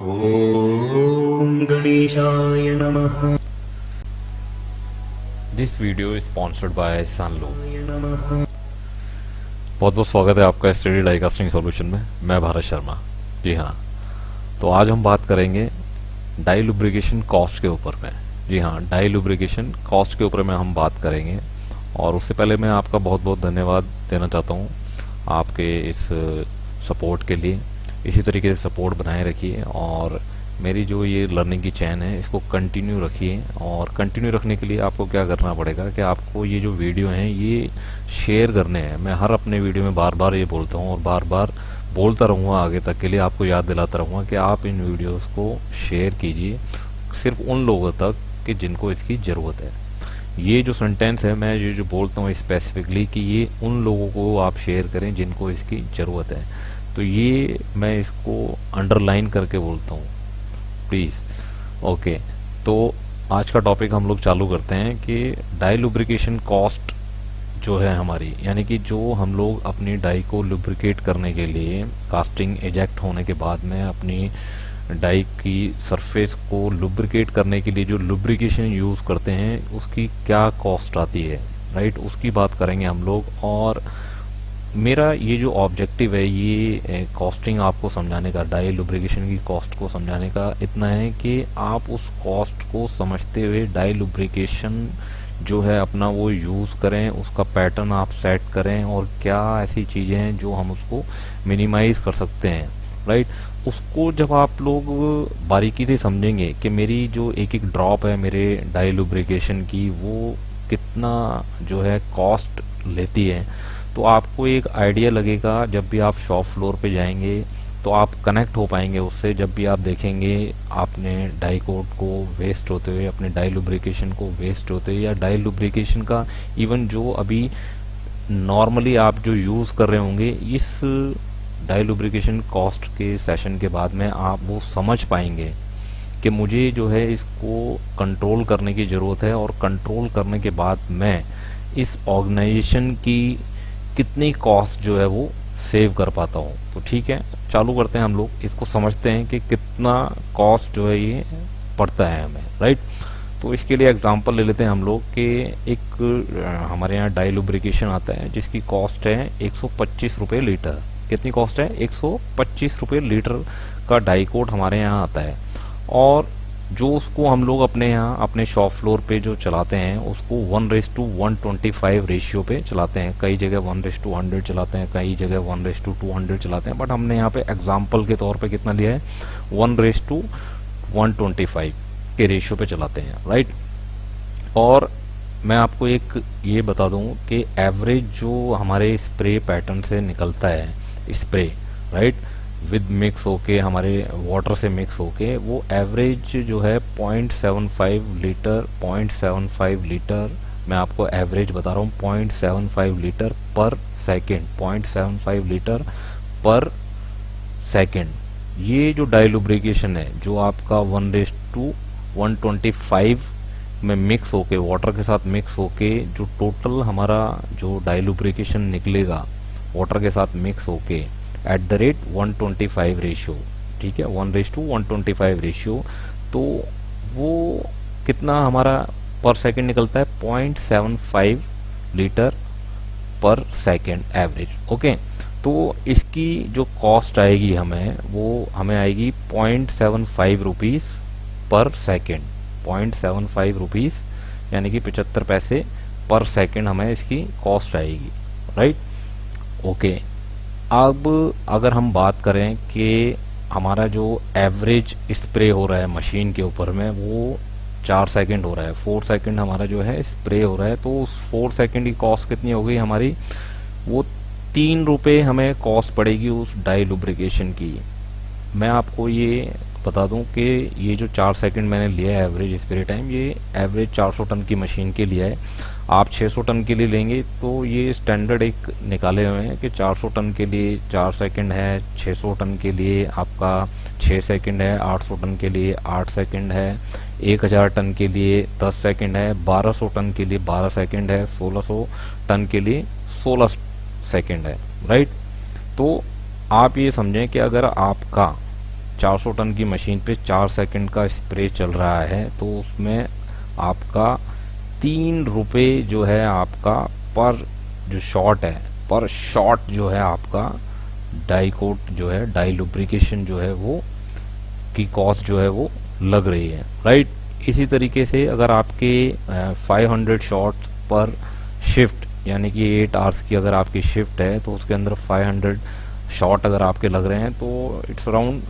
ओम गणेशाय नमः। This video is sponsored by सनलो। नमः। बहुत बहुत स्वागत है आपका स्टडी डाई कास्टिंग सॉल्यूशन में। मैं भारत शर्मा। जी हाँ, तो आज हम बात करेंगे डाई लुब्रिकेशन कॉस्ट के ऊपर में। जी हाँ, डाई लुब्रिकेशन कॉस्ट के ऊपर में हम बात करेंगे। और उससे पहले मैं आपका बहुत बहुत धन्यवाद देना चाहता हूँ आपके इस सपोर्ट के लिए। इसी तरीके से सपोर्ट बनाए रखिए और मेरी जो ये लर्निंग की चैन है इसको कंटिन्यू रखिए। और कंटिन्यू रखने के लिए आपको क्या करना पड़ेगा कि आपको ये जो वीडियो हैं ये शेयर करने हैं। मैं हर अपने वीडियो में बार बार ये बोलता हूँ और बार बार बोलता रहूँगा, आगे तक के लिए आपको याद दिलाता रहूँगा कि आप इन वीडियोस को शेयर कीजिए सिर्फ उन लोगों तक कि जिनको इसकी ज़रूरत है। ये जो सेंटेंस है, मैं ये जो बोलता हूँ स्पेसिफिकली कि ये उन लोगों को आप शेयर करें जिनको इसकी ज़रूरत है, तो ये मैं इसको अंडरलाइन करके बोलता हूँ, प्लीज़। ओके, तो आज का टॉपिक हम लोग चालू करते हैं कि डाई लुब्रिकेशन कॉस्ट जो है हमारी, यानी कि जो हम लोग अपनी डाई को लुब्रिकेट करने के लिए कास्टिंग एजेक्ट होने के बाद में अपनी डाई की सरफेस को लुब्रिकेट करने के लिए जो लुब्रिकेशन यूज़ करते हैं उसकी क्या कॉस्ट आती है, राइट, उसकी बात करेंगे हम लोग। और मेरा ये जो ऑब्जेक्टिव है ये कॉस्टिंग आपको समझाने का, डाई लुब्रिकेशन की कॉस्ट को समझाने का इतना है कि आप उस कॉस्ट को समझते हुए डाई लुब्रिकेशन जो है अपना वो यूज़ करें, उसका पैटर्न आप सेट करें और क्या ऐसी चीज़ें हैं जो हम उसको मिनिमाइज कर सकते हैं, राइट। उसको जब आप लोग बारीकी से समझेंगे कि मेरी जो एक एक ड्रॉप है मेरे डाई लुब्रिकेशन की वो कितना जो है कॉस्ट लेती है, तो आपको एक आइडिया लगेगा। जब भी आप शॉप फ्लोर पे जाएंगे तो आप कनेक्ट हो पाएंगे उससे। जब भी आप देखेंगे आपने डाई कोट को वेस्ट होते हुए, अपने डाई लुब्रिकेशन को वेस्ट होते हुए, या डाई लुब्रिकेशन का इवन जो अभी नॉर्मली आप जो यूज़ कर रहे होंगे, इस डाई लुब्रिकेशन कॉस्ट के सेशन के बाद में आप वो समझ पाएंगे कि मुझे जो है इसको कंट्रोल करने की ज़रूरत है और कंट्रोल करने के बाद मैं इस ऑर्गेनाइजेशन की कितनी कॉस्ट जो है वो सेव कर पाता हूँ। तो ठीक है, चालू करते हैं हम लोग, इसको समझते हैं कि कितना कॉस्ट जो है ये पड़ता है हमें, राइट। तो इसके लिए एग्जांपल ले लेते हैं हम लोग कि एक हमारे यहाँ डाई लुब्रिकेशन आता है जिसकी कॉस्ट है 125 रुपये लीटर। कितनी कॉस्ट है? 125 रुपये लीटर का डाई कोट हमारे यहाँ आता है। और जो उसको हम लोग अपने यहाँ अपने शॉप फ्लोर पे जो चलाते हैं उसको 1:125 रेशियो पे चलाते हैं। कई जगह 1:100 चलाते हैं, कई जगह 1:200 चलाते हैं, बट हमने यहाँ पे एग्जाम्पल के तौर पे कितना लिया है, 1:125 के रेशियो पे चलाते हैं, राइट। और मैं आपको एक ये बता दूं कि एवरेज जो हमारे स्प्रे पैटर्न से निकलता है, स्प्रे, राइट, विद मिक्स होके हमारे वाटर से मिक्स होके, वो एवरेज जो है 0.75 लीटर, 0.75 लीटर, मैं आपको एवरेज बता रहा हूँ, 0.75 लीटर पर सेकेंड, 0.75 लीटर पर सेकेंड। ये जो डाई लुब्रिकेशन है जो आपका 1:125 में मिक्स होके, वाटर के साथ मिक्स होके, जो टोटल हमारा जो डाई लुब्रिकेशन निकलेगा वाटर के साथ मिक्स होके एट द रेट 125 रेशियो, ठीक है, 1:125 रेशियो, तो वो कितना हमारा पर सेकेंड निकलता है, 0.75 लीटर पर सेकेंड एवरेज। ओके, तो इसकी जो कॉस्ट आएगी हमें, वो हमें आएगी 0.75 रुपीज़ पर सेकेंड, 0.75 रुपीज़ यानी कि 75 पैसे पर सेकेंड हमें इसकी कॉस्ट आएगी, राइट। ओके, अब अगर हम बात करें कि हमारा जो एवरेज स्प्रे हो रहा है मशीन के ऊपर में वो 4 सेकंड हो रहा है, 4 सेकंड हमारा जो है स्प्रे हो रहा है, तो उस 4 सेकंड की कॉस्ट कितनी हो गई हमारी, वो 3 रुपये हमें कॉस्ट पड़ेगी उस डाई लुब्रिकेशन की। मैं आपको ये बता दूं कि ये जो 4 सेकंड मैंने लिया है एवरेज स्प्रे टाइम, ये एवरेज 400 टन की मशीन के लिए है। आप 600 टन के लिए लेंगे तो ये स्टैंडर्ड एक निकाले हुए हैं कि 400 टन के लिए 4 सेकंड है, 600 टन के लिए आपका 6 सेकंड है, 800 टन के लिए 8 सेकंड है, 1000 टन के लिए 10 सेकंड है, 1200 टन के लिए 12 सेकंड है, 1600 टन के लिए 16 सेकंड है, राइट। तो आप ये समझें कि अगर आपका 400 टन की मशीन पे 4 सेकंड का स्प्रे चल रहा है, तो उसमें आपका 3 रुपये जो है आपका पर जो शॉट है, पर शॉट जो है आपका डाई कोट जो है, डाई लुब्रिकेशन जो है वो की कॉस्ट जो है वो लग रही है, राइट। इसी तरीके से अगर आपके 500 शॉट पर शिफ्ट, यानी कि 8 आवर्स की अगर आपकी शिफ्ट है, तो उसके अंदर 500 शॉट अगर आपके लग रहे हैं, तो इट्स अराउंड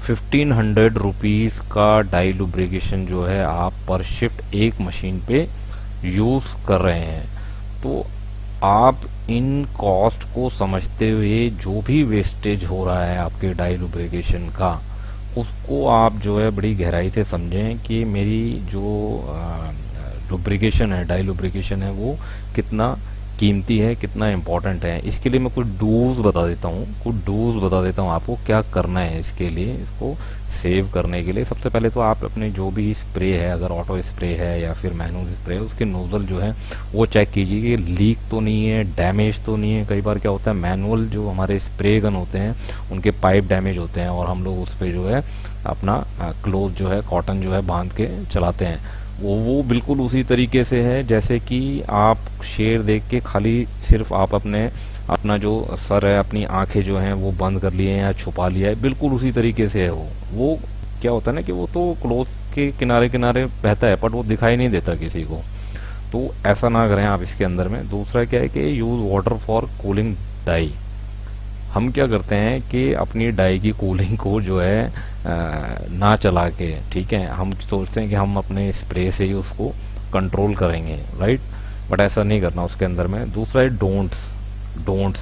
1500 रुपीज़ का डाई लुब्रिकेशन जो है आप पर शिफ्ट एक मशीन पे यूज़ कर रहे हैं। तो आप इन कॉस्ट को समझते हुए जो भी वेस्टेज हो रहा है आपके डाई लुब्रिकेशन का, उसको आप जो है बड़ी गहराई से समझें कि मेरी जो लुब्रिकेशन है, डाई लुब्रिकेशन है, वो कितना कीमती है, कितना इम्पोर्टेंट है। इसके लिए मैं कुछ डूज बता देता हूँ, आपको क्या करना है इसके लिए, इसको सेव करने के लिए। सबसे पहले तो आप अपने जो भी स्प्रे है, अगर ऑटो स्प्रे है या फिर मैनुअल स्प्रे है, उसके नोजल जो है वो चेक कीजिए कि लीक तो नहीं है, डैमेज तो नहीं है। कई बार क्या होता है, मैनुअल जो हमारे स्प्रे गन होते हैं उनके पाइप डैमेज होते हैं और हम लोग उस पर जो है अपना क्लोथ जो है, कॉटन जो है बांध के चलाते हैं। वो बिल्कुल उसी तरीके से है जैसे कि आप शेर देख के खाली सिर्फ आप अपना जो सर है, अपनी आंखें जो हैं वो बंद कर लिए हैं या छुपा लिया है, बिल्कुल उसी तरीके से है वो क्या होता है ना कि वो तो क्लोथ के किनारे किनारे बहता है, बट वो दिखाई नहीं देता किसी को। तो ऐसा ना करें आप इसके अंदर में। दूसरा क्या है कि use water for cooling die. हम क्या करते हैं कि अपनी डाई की कूलिंग को जो है ना चला के, ठीक है, हम सोचते हैं कि हम अपने स्प्रे से ही उसको कंट्रोल करेंगे, राइट, बट ऐसा नहीं करना उसके अंदर में। दूसरा है डोंट्स,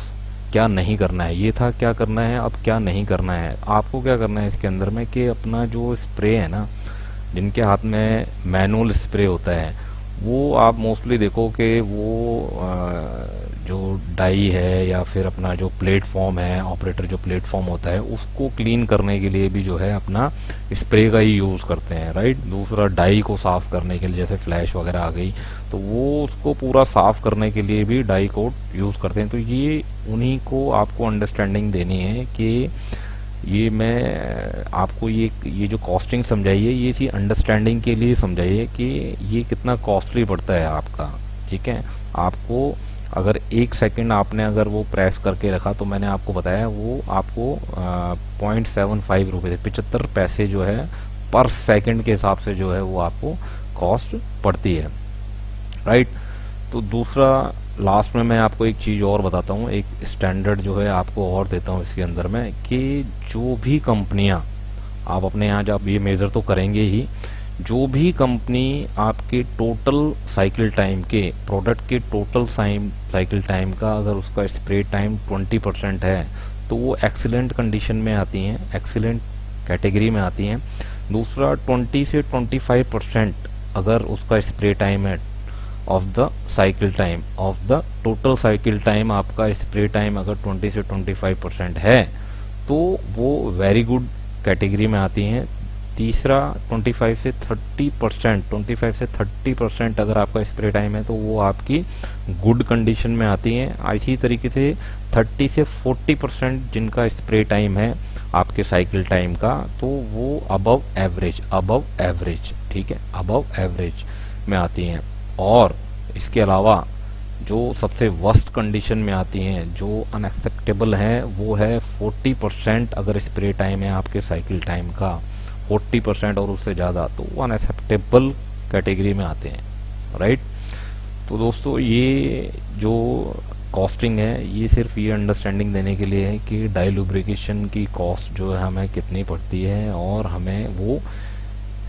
क्या नहीं करना है। ये था क्या करना है, अब क्या नहीं करना है। आपको क्या करना है इसके अंदर में कि अपना जो स्प्रे है ना, जिनके हाथ में मैनुअल स्प्रे होता है, वो आप मोस्टली देखो कि वो जो डाई है या फिर अपना जो प्लेटफॉर्म है, ऑपरेटर जो प्लेटफॉर्म होता है, उसको क्लीन करने के लिए भी जो है अपना स्प्रे का ही यूज़ करते हैं, राइट। दूसरा डाई को साफ़ करने के लिए, जैसे फ्लैश वगैरह आ गई, तो वो उसको पूरा साफ़ करने के लिए भी डाई कोट यूज़ करते हैं। तो ये उन्हीं को आपको अंडरस्टैंडिंग देनी है कि ये मैं आपको ये जो कॉस्टिंग समझाइए, ये इसी अंडरस्टैंडिंग के लिए समझाइए कि ये कितना कॉस्टली पड़ता है आपका, ठीक है। आपको अगर 1 सेकंड आपने अगर वो प्रेस करके रखा, तो मैंने आपको बताया वो आपको 0.75 रुपये, 75 पैसे जो है पर सेकंड के हिसाब से जो है वो आपको कॉस्ट पड़ती है, राइट। तो दूसरा लास्ट में मैं आपको एक चीज़ और बताता हूँ, एक स्टैंडर्ड जो है आपको और देता हूँ इसके अंदर में, कि जो भी कंपनियाँ आप अपने यहाँ जब ये मेज़र तो करेंगे ही, जो भी कंपनी आपके टोटल साइकिल टाइम के प्रोडक्ट के टोटल साइकिल टाइम का अगर उसका स्प्रे टाइम 20% है, तो वो एक्सीलेंट कंडीशन में आती हैं, एक्सीलेंट कैटेगरी में आती हैं। दूसरा 20 से 25% अगर उसका स्प्रे टाइम है of the cycle time, of the total cycle time, आपका स्प्रे टाइम अगर 20 से 25% है, तो वो वेरी गुड कैटेगरी में आती हैं। तीसरा 25 से 30% अगर आपका स्प्रे टाइम है, तो वो आपकी गुड कंडीशन में आती हैं। इसी तरीके से 30 से 40% जिनका स्प्रे टाइम है आपके साइकिल टाइम का, तो वो अबव एवरेज, ठीक है, अबव एवरेज में आती हैं। और इसके अलावा जो सबसे वर्स्ट कंडीशन में आती हैं, जो अनएक्सेप्टेबल है, वो है 40% अगर स्प्रे टाइम है आपके साइकिल टाइम का, 40% और उससे ज़्यादा, तो वो अनएक्सेप्टेबल कैटेगरी में आते हैं, राइट। तो दोस्तों ये जो कॉस्टिंग है, ये सिर्फ ये अंडरस्टैंडिंग देने के लिए है कि डाई लुब्रिकेशन की कॉस्ट जो है हमें कितनी पड़ती है और हमें वो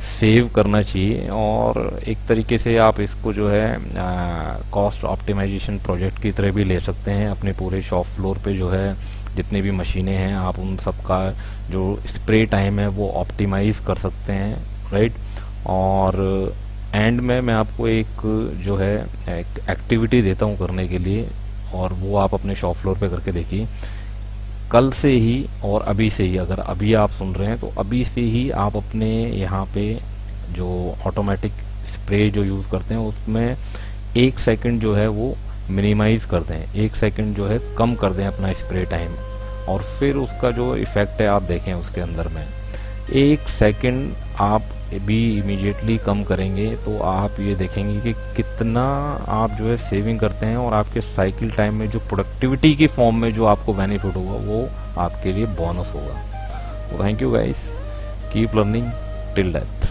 सेव करना चाहिए। और एक तरीके से आप इसको जो है कॉस्ट ऑप्टिमाइजेशन प्रोजेक्ट की तरह भी ले सकते हैं। अपने पूरे शॉप फ्लोर पे जो है जितनी भी मशीनें हैं, आप उन सब का जो स्प्रे टाइम है वो ऑप्टिमाइज कर सकते हैं, राइट। और एंड में मैं आपको एक जो है एक एक्टिविटी देता हूँ करने के लिए, और वो आप अपने शॉप फ्लोर पे करके देखिए। कल से ही और अभी से ही, अगर अभी आप सुन रहे हैं तो अभी से ही आप अपने यहाँ पे जो ऑटोमेटिक स्प्रे जो यूज़ करते हैं उसमें 1 सेकंड जो है वो मिनिमाइज कर दें, 1 सेकंड जो है कम कर दें अपना स्प्रे टाइम, और फिर उसका जो इफ़ेक्ट है आप देखें उसके अंदर में। 1 सेकंड आप भी इमीडिएटली कम करेंगे तो आप ये देखेंगे कि कितना आप जो है सेविंग करते हैं, और आपके साइकिल टाइम में जो प्रोडक्टिविटी की फॉर्म में जो आपको बेनिफिट होगा वो आपके लिए बोनस होगा। तो thank you guys, keep learning till death.